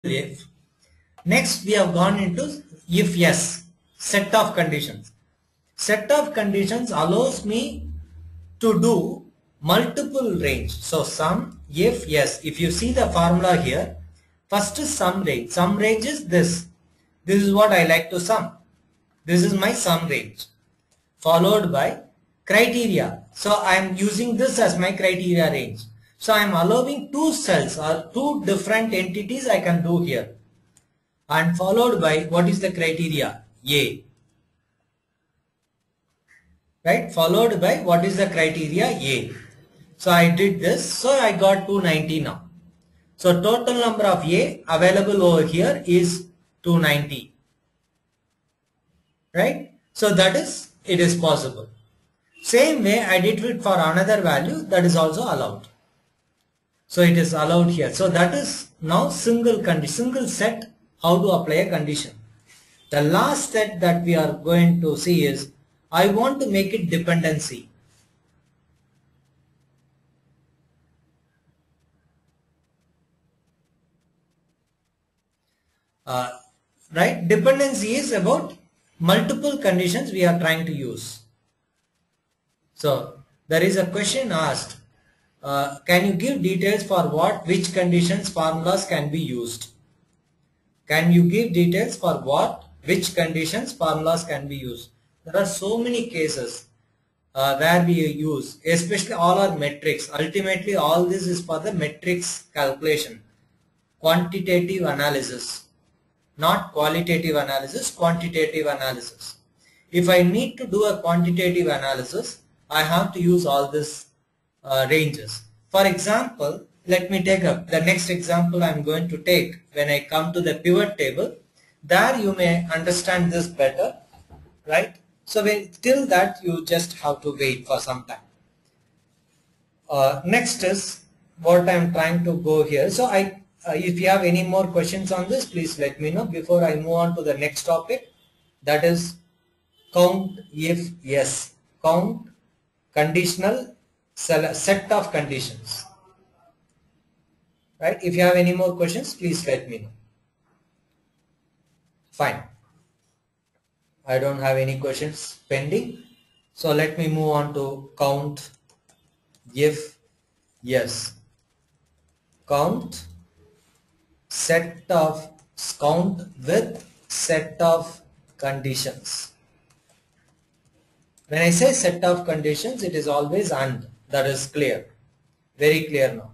if. Next we have gone into if yes, set of conditions. Set of conditions allows me to do multiple range. So sum, if yes, if you see the formula here, first is sum range. Sum range is this. This is what I like to sum. This is my sum range. Followed by criteria. So I am using this as my criteria range. So I am allowing two cells or two different entities I can do here. And followed by what is the criteria? A. Right? Followed by what is the criteria? A. So I did this. So I got 290 now. So total number of A available over here is 290. Right? So that is, it is possible. Same way I did it for another value, that is also allowed. So it is allowed here. So that is now single set how to apply a condition. The last set that we are going to see is I want to make it dependency. Right? Dependency is about multiple conditions we are trying to use. So there is a question asked, can you give details for which conditions formulas can be used? Can you give details for which conditions formulas can be used? There are so many cases where we use, especially all our metrics. Ultimately all this is for the metrics calculation, quantitative analysis, not qualitative analysis, quantitative analysis. If I need to do a quantitative analysis, I have to use all these ranges. For example, let me take up the next example I am going to take when I come to the pivot table. There you may understand this better, right? So till that you just have to wait for some time. Next is what I am trying to go here. So if you have any more questions on this, please let me know before I move on to the next topic, that is count if yes, count conditional set of conditions. Right? If you have any more questions, please let me know. Fine. I don't have any questions pending. So let me move on to count if yes. Count with set of conditions. When I say set of conditions, it is always and. That is clear. Very clear now.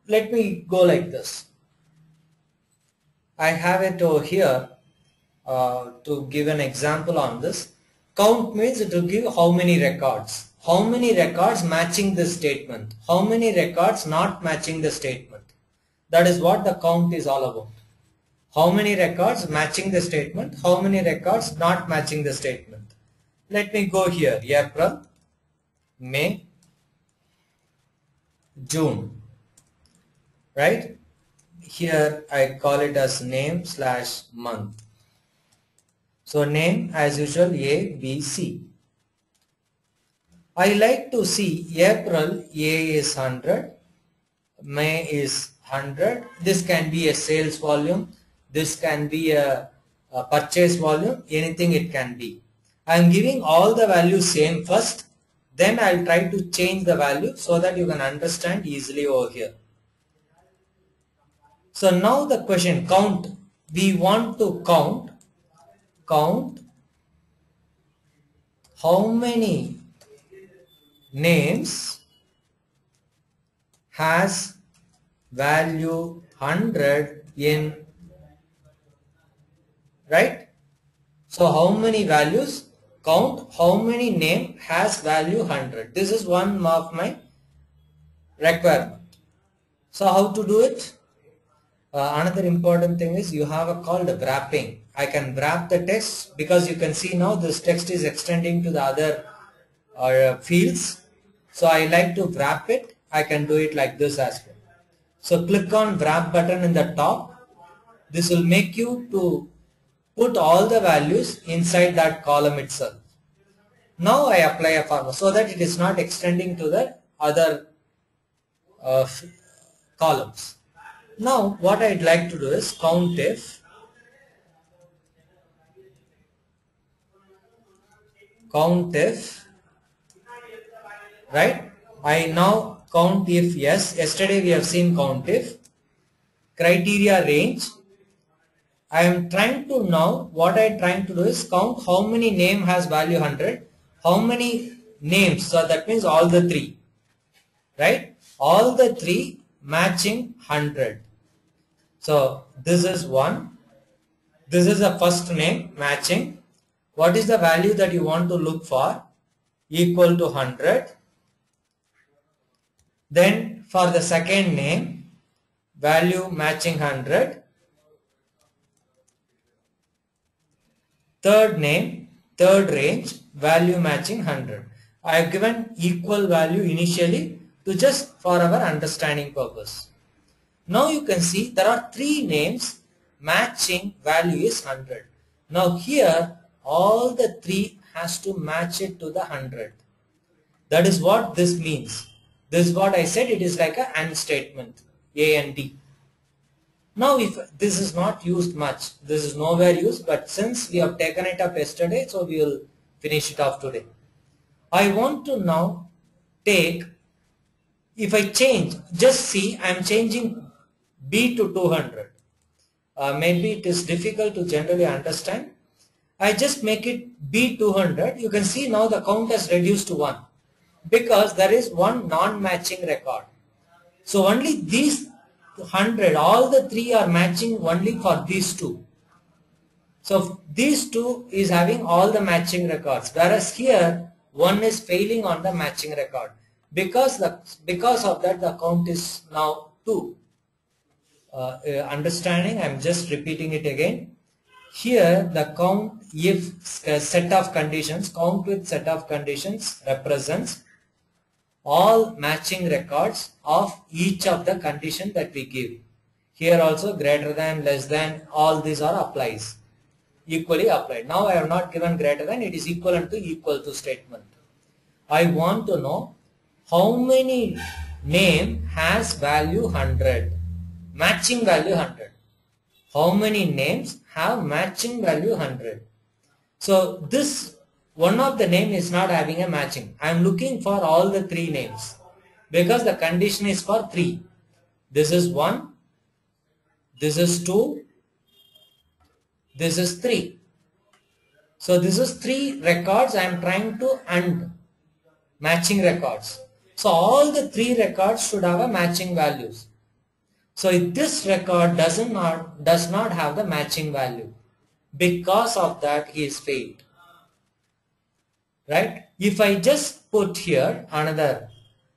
Let me go like this. I have it over here to give an example on this. Count means it will give how many records. How many records matching the statement. How many records not matching the statement. That is what the count is all about. How many records matching the statement. How many records not matching the statement. Let me go here. April, May, June. Right? Here I call it as name / month. So name as usual A, B, C. I like to see April A is 100, May is 100. This can be a sales volume. This can be a purchase volume. Anything it can be. I am giving all the values same first. Then I will try to change the value so that you can understand easily over here. So now the question count. We want to count how many names has value 100 in, right? So how many values? Count how many name has value 100. This is one of my requirement. So how to do it? Another important thing is you have a called wrapping. I can wrap the text because you can see now this text is extending to the other fields. So I like to wrap it. I can do it like this as well. So click on wrap button in the top. This will make you to put all the values inside that column itself. Now I apply a formula so that it is not extending to the other columns. Now what I'd like to do is COUNTIF right. I now COUNTIF yes. Yesterday we have seen COUNTIF criteria range. I am trying to now, what I am trying to do is count how many name has value 100, how many names, so that means all the three, right? All the three matching 100. So this is one, this is the first name matching. What is the value that you want to look for? Equal to 100. Then for the second name, value matching 100. Third name, third range, value matching 100. I have given equal value initially to just for our understanding purpose. Now you can see there are three names matching value is 100. Now here all the three has to match it to the 100. That is what this means. This is what I said, it is like an AND statement, A and D. Now if this is not used much, this is nowhere used, but since we have taken it up yesterday, so we will finish it off today. I want to now take, if I change, just see I am changing B to 200. Maybe it is difficult to generally understand. I just make it B 200. You can see now the count has reduced to 1 because there is one non-matching record. So only these 100, all the three are matching only for these two. So these two is having all the matching records, whereas here one is failing on the matching record. Because of that the count is now 2. Understanding? I am just repeating it again. Here the count if set of conditions, count with set of conditions represents all matching records of each of the condition that we give. Here also greater than, less than, all these are applies, equally applied. Now I have not given greater than, it is equivalent to equal to statement. I want to know how many name has value 100, matching value 100. How many names have matching value 100? So this one of the name is not having a matching. I am looking for all the three names because the condition is for 3. This is 1, this is 2, this is 3. So this is 3 records I am trying to AND, matching records. So all the 3 records should have a matching values. So if this record does not have the matching value, because of that he is failed. Right? If I just put here another,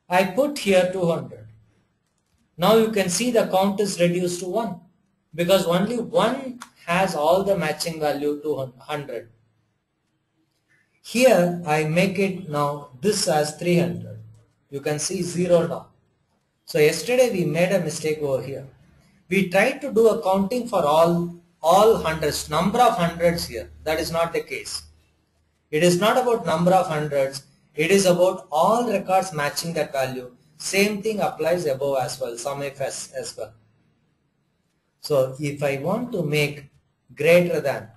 I put here 200. Now you can see the count is reduced to 1 because only one has all the matching value to 100. Here I make it now this as 300. You can see 0 now. So yesterday we made a mistake over here. We tried to do a counting for all hundreds, number of hundreds here. That is not the case. It is not about number of hundreds. It is about all records matching that value. Same thing applies above as well, SUMIF as well. So if I want to make greater than,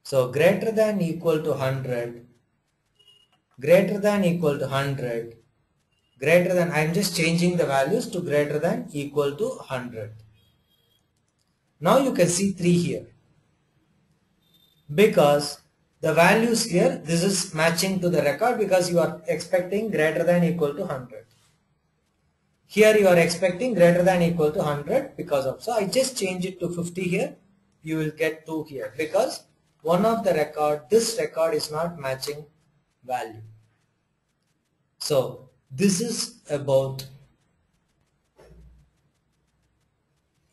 so greater than equal to 100, greater than equal to 100, greater than, I am just changing the values to greater than equal to 100. Now you can see 3 here because the values here, this is matching to the record because you are expecting greater than equal to 100. Here you are expecting greater than equal to 100 because of, so I just change it to 50 here, you will get 2 here because one of the record, this record is not matching value. So this is about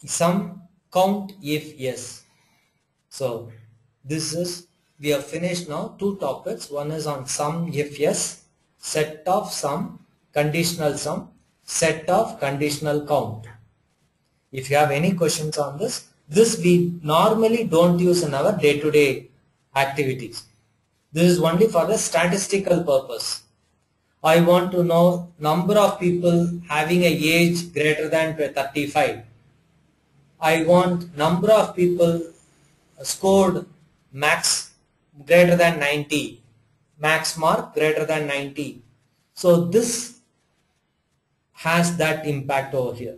some count if yes. So this is, we have finished now 2 topics. One is on sum if yes, set of sum, conditional sum, set of conditional count. If you have any questions on this we normally don't use in our day-to-day activities. This is only for the statistical purpose. I want to know number of people having a age greater than 35. I want number of people scored max greater than 90, max mark greater than 90. So this has that impact over here,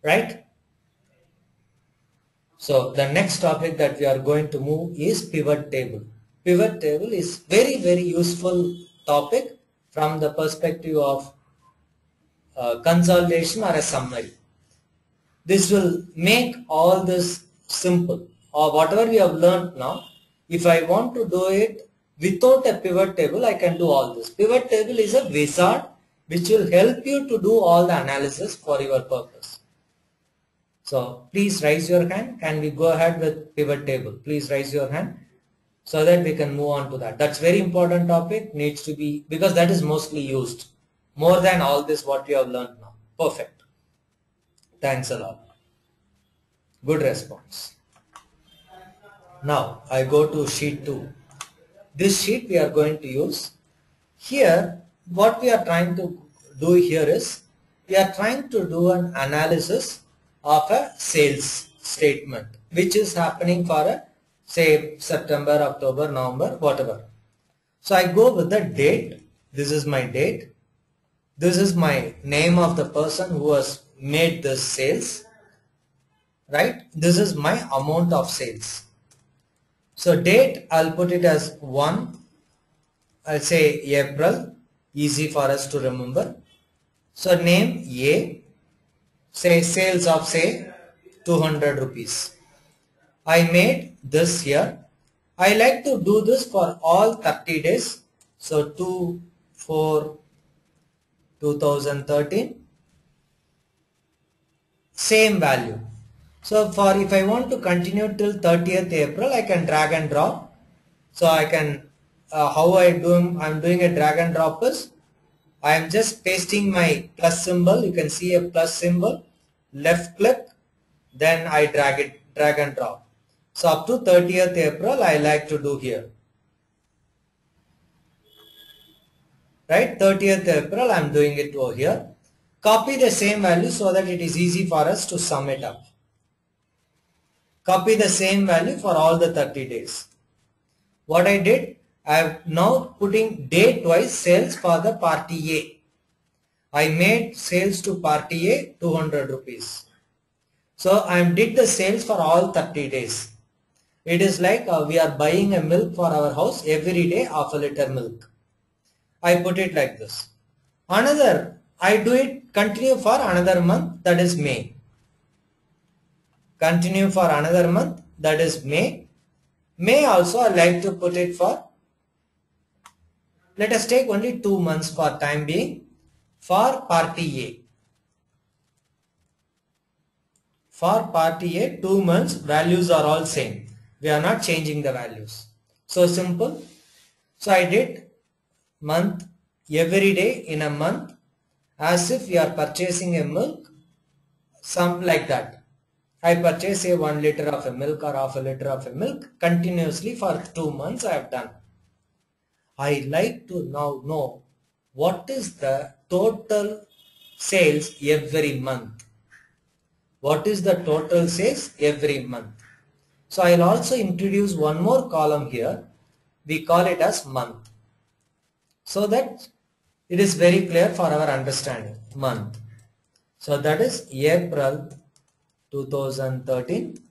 right? So the next topic that we are going to move is pivot table. Pivot table is very useful topic from the perspective of consolidation or a summary. This will make all this simple, or whatever we have learned now. If I want to do it without a pivot table, I can do all this. Pivot table is a wizard which will help you to do all the analysis for your purpose. So please raise your hand. Can we go ahead with pivot table? Please raise your hand so that we can move on to that. That's very important topic, needs to be, because that is mostly used more than all this what we have learned now. Perfect. Thanks a lot. Good response. Now I go to sheet 2. This sheet we are going to use. Here what we are trying to do here is we are trying to do an analysis of a sales statement which is happening for a, say, September, October, November, whatever. So I go with the date. This is my date. This is my name of the person who has made this sales, right? This is my amount of sales. So date, I'll put it as 1. I'll say April, easy for us to remember. So name A, say sales of, say, 200 rupees. I made this here. I like to do this for all 30 days. So 2/4/2013, same value. So for if I want to continue till 30th April, I can drag and drop. So I can, how I'm doing a drag and drop is, I am just pasting my plus symbol. You can see a plus symbol, left click, then I drag and drop. So up to 30th April, I like to do here. Right, 30th April, I am doing it over here. Copy the same value so that it is easy for us to sum it up. Copy the same value for all the 30 days. What I did, I have now putting date wise sales for the party A. I made sales to party A 200 rupees. So I did the sales for all 30 days. It is like we are buying a milk for our house every day, half a liter milk. I put it like this. Another, I do it continue for another month, that is May. Continue for another month, that is May. May also I like to put it for, let us take only 2 months for time being, for party A. For party A, 2 months, values are all same. We are not changing the values. So simple. So I did month, every day in a month, as if we are purchasing a milk, some like that. I purchase say 1 liter of a milk or half a liter of a milk continuously for 2 months I have done. I like to now know what is the total sales every month. What is the total sales every month? So I will also introduce one more column here. We call it as month, so that it is very clear for our understanding. Month. So that is April 2013.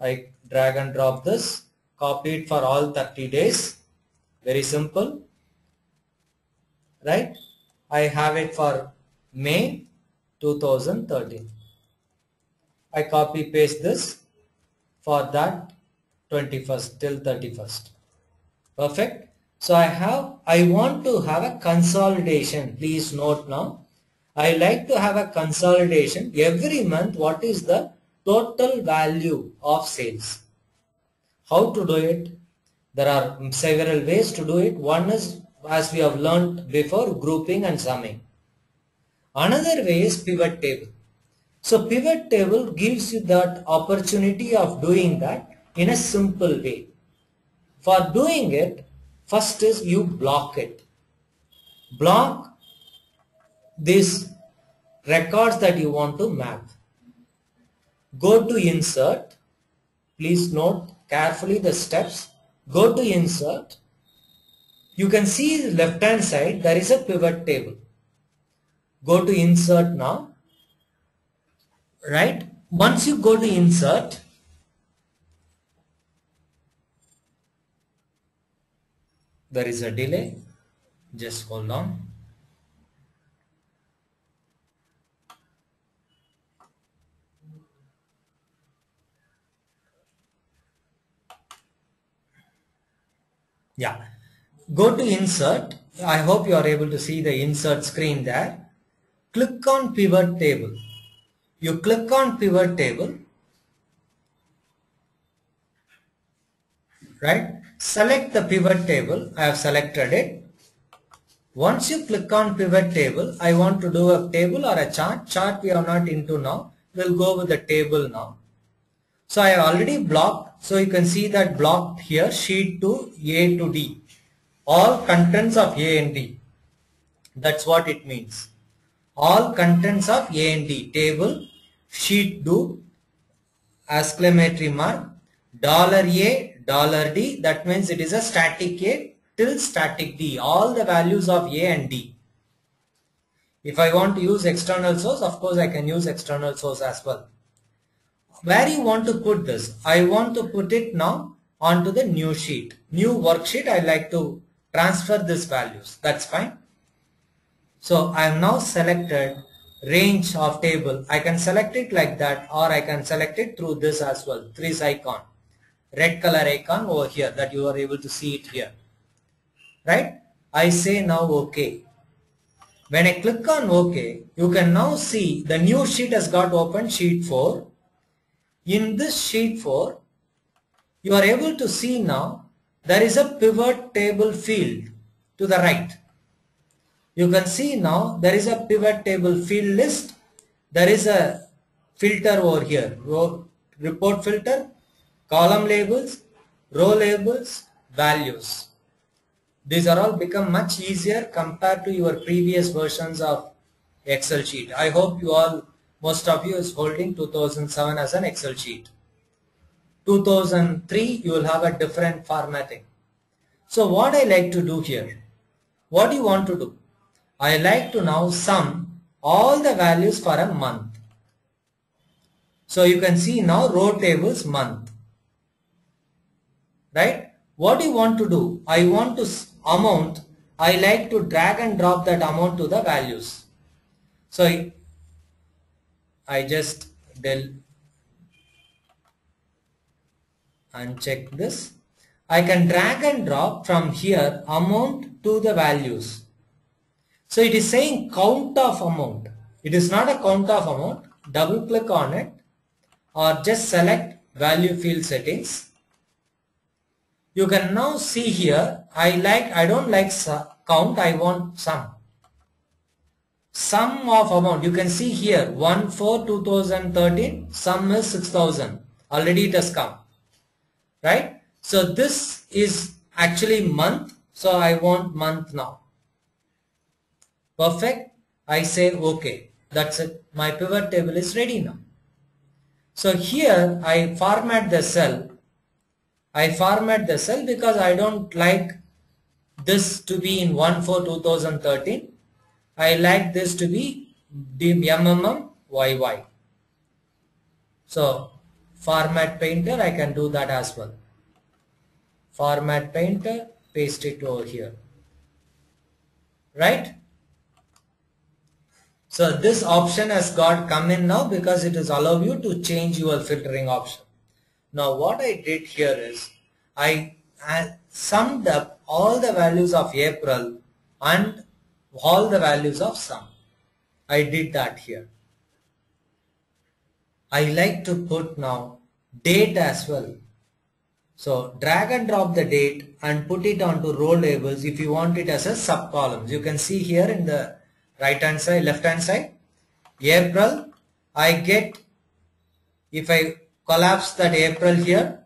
I drag and drop this, copy it for all 30 days. Very simple, right? I have it for May 2013. I copy paste this for that 21st till 31st. Perfect. So I want to have a consolidation. Please note now. I like to have a consolidation every month. What is the total value of sales? How to do it? There are several ways to do it. One is, as we have learned before, grouping and summing. Another way is pivot table. So pivot table gives you that opportunity of doing that in a simple way. For doing it, first is you block it. Block these records that you want to map. go to insert. Please note carefully the steps. Go to insert. You can see left hand side there is a pivot table. Go to insert now. Right? Once you go to insert, there is a delay. Just hold on. Yeah. Go to insert. I hope you are able to see the insert screen there. Click on pivot table. You click on pivot table. Right? Select the pivot table. I have selected it. Once you click on pivot table, I want to do a table or a chart. Chart we are not into now. We'll go with the table now. So I have already blocked. So you can see that blocked here, sheet to A to D. All contents of A and D. That's what it means. All contents of A and D. Table, sheet do, exclamatory mark, $A, $D. That means it is a static A till static D. All the values of A and D. If I want to use external source, of course I can use external source as well. Where you want to put this? I want to put it now onto the new sheet. New worksheet, I like to transfer these values. That's fine. So I have now selected range of table. I can select it like that, or I can select it through this as well. This icon. Red color icon over here that you are able to see it here. Right? I say now OK. When I click on OK, you can now see the new sheet has got opened, sheet 4. In this sheet 4, you are able to see now there is a pivot table field to the right. You can see now there is a pivot table field list. There is a filter over here, report filter, column labels, row labels, values. These are all become much easier compared to your previous versions of Excel sheet. I hope most of you is holding 2007 as an Excel sheet. 2003 you will have a different formatting. So what I like to do here, what do you want to do? I like to now sum all the values for a month. So you can see now row tables month. Right? What do you want to do? I want to amount. I like to drag and drop that amount to the values. So I just uncheck this. I can drag and drop from here amount to the values. So it is saying count of amount. It is not a count of amount. Double click on it or just select value field settings. You can now see here, I don't like count, I want sum. Sum of amount, you can see here 1/4/2013, sum is 6,000. Already it has come. Right? So this is actually month. So I want month now. Perfect. I say OK. That's it. My pivot table is ready now. So here I format the cell. I format the cell because I don't like this to be in 1/4/2013. I like this to be MMMYY. So format painter, I can do that as well. Format painter, paste it over here. Right? So this option has got come in now because it is allow you to change your filtering option. Now what I did here is I summed up all the values of April and all the values of sum. I did that here. I like to put now date as well. So drag and drop the date and put it onto row labels if you want it as a sub columns. You can see here in the right hand side, left hand side, April, I get, if I collapse that April here,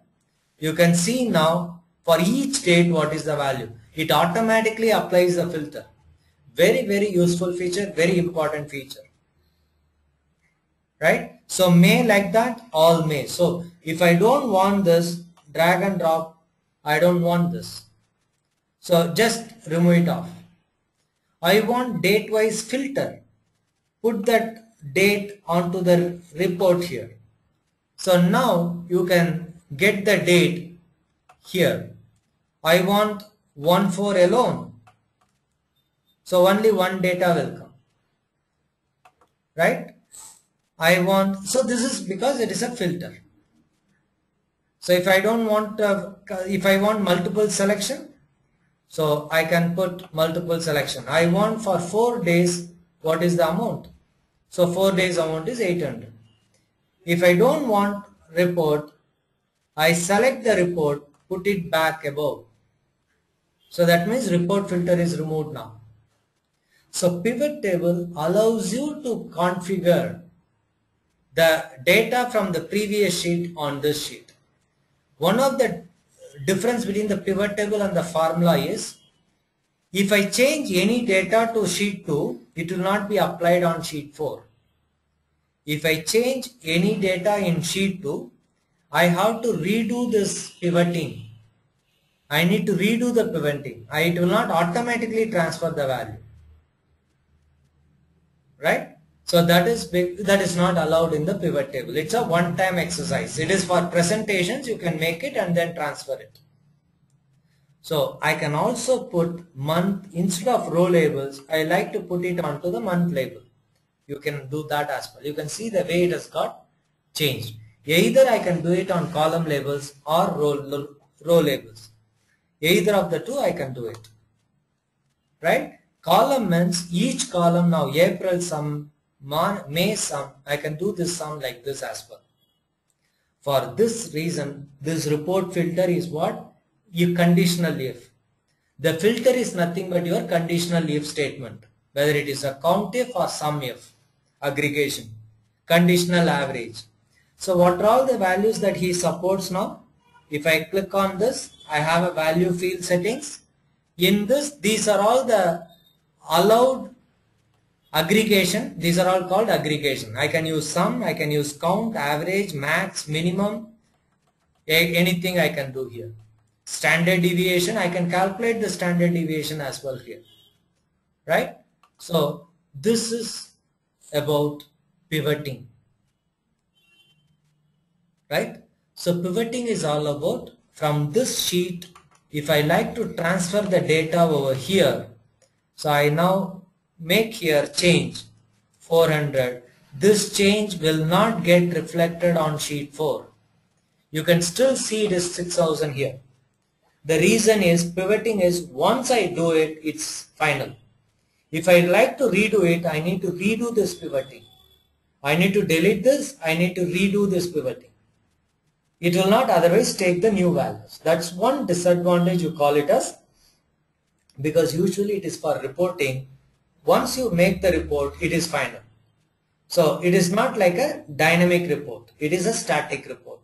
you can see now for each date what is the value. It automatically applies the filter. Very, very useful feature, very important feature. Right? So may like that, all may. So if I don't want this, drag and drop, I don't want this. So just remove it off. I want date wise filter. Put that date onto the report here. So now you can get the date here. I want 1/4 alone. So only one data will come. Right? I want, so this is because it is a filter. So if I don't want, if I want multiple selection, so I can put multiple selection. I want for 4 days, what is the amount? So 4 days amount is 800. If I don't want report, I select the report, put it back above. So that means report filter is removed now. So pivot table allows you to configure the data from the previous sheet on this sheet. One of the difference between the pivot table and the formula is, if I change any data to sheet 2, it will not be applied on sheet 4. If I change any data in sheet 2, I have to redo this pivoting. I need to redo the pivoting. It will not automatically transfer the value. Right? So that is not allowed in the pivot table. It's a one-time exercise. It is for presentations. You can make it and then transfer it. So I can also put month instead of row labels. I like to put it onto the month label. You can do that as well. You can see the way it has got changed. Either I can do it on column labels or row labels. Either of the two I can do it. Right? Column means each column now April sum, May sum. I can do this sum like this as well. For this reason, this report filter is what? You conditional if. The filter is nothing but your conditional if statement. Whether it is a count if or sum if. Aggregation. Conditional average. So what are all the values that he supports now? If I click on this, I have a value field settings. In this, these are all the allowed aggregation. These are all called aggregation. I can use sum, I can use count, average, max, minimum, anything I can do here. Standard deviation, I can calculate the standard deviation as well here. Right? So this is about pivoting. Right? So pivoting is all about, from this sheet, if I like to transfer the data over here, so I now make here change 400. This change will not get reflected on sheet 4. You can still see it is 6000 here. The reason is pivoting is once I do it, it's final. If I like to redo it, I need to redo this pivoting. I need to delete this, I need to redo this pivoting. It will not otherwise take the new values. That's one disadvantage you call it as, because usually it is for reporting. Once you make the report, it is final. So it is not like a dynamic report. It is a static report.